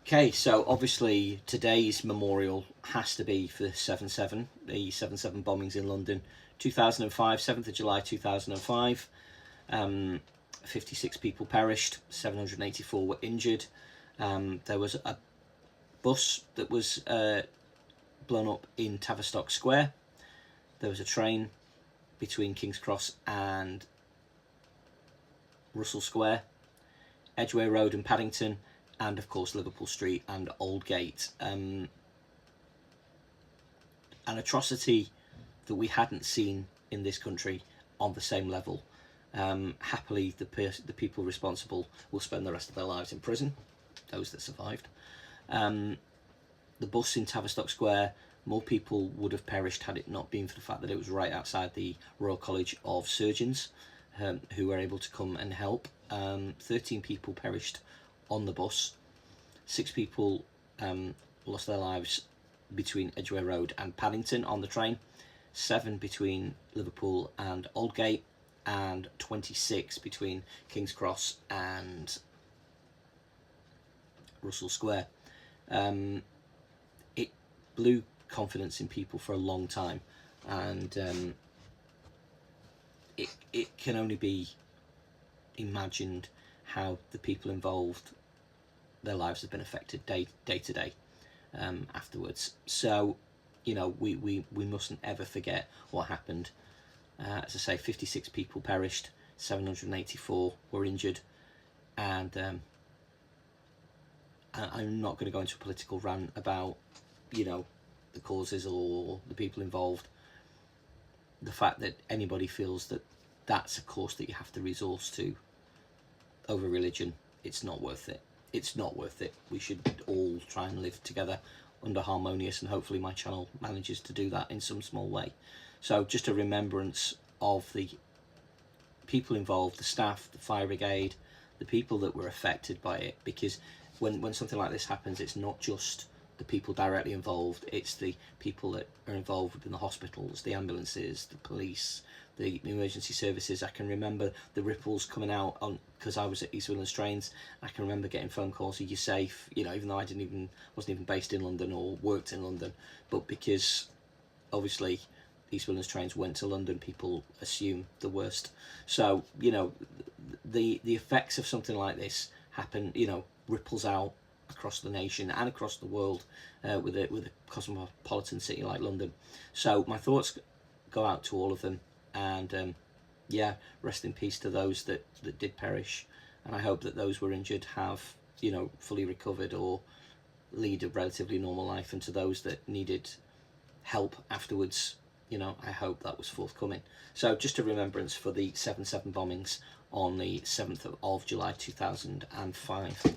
Okay, so obviously today's memorial has to be for 7/7, the 7/7 bombings in London, 2005, 7th of July 2005. 56 people perished, 784 were injured. There was a bus that was blown up in Tavistock Square. There was a train between King's Cross and Russell Square, Edgware Road and Paddington, and of course Liverpool Street and Aldgate. An atrocity that we hadn't seen in this country on the same level. Happily, the people responsible will spend the rest of their lives in prison, those that survived. The bus in Tavistock Square, more people would have perished had it not been for the fact that it was right outside the Royal College of Surgeons, who were able to come and help. 13 people perished on the bus. 6 people lost their lives between Edgware Road and Paddington on the train. 7 between Liverpool and Aldgate, and 26 between King's Cross and Russell Square. It blew confidence in people for a long time, and it can only be imagined how the people involved, their lives have been affected day to day afterwards. So, you know, we mustn't ever forget what happened. As I say, 56 people perished, 784 were injured, and I'm not going to go into a political rant about, you know, the causes or the people involved. The fact that anybody feels that that's a course that you have to resource to over religion, it's not worth it. It's not worth it. We should all try and live together under harmonious, and hopefully my channel manages to do that in some small way. So just a remembrance of the people involved, the staff, the fire brigade, the people that were affected by it, because when something like this happens, it's not just the people directly involved, it's the people that are involved in the hospitals, the ambulances, the police, the emergency services. I can remember the ripples coming out on, because I was at East Midlands Trains. I can remember getting phone calls, "Are you safe?" You know, even though I wasn't even based in London or worked in London, but because obviously East Midlands Trains went to London, people assume the worst. So, you know, the effects of something like this happen, you know, ripples out across the nation and across the world with a cosmopolitan city like London. So my thoughts go out to all of them, and yeah, rest in peace to those that did perish, and I hope that those who were injured have, you know, fully recovered or lead a relatively normal life, and to those that needed help afterwards, you know, I hope that was forthcoming. So just a remembrance for the 7/7 bombings on the 7th of July 2005.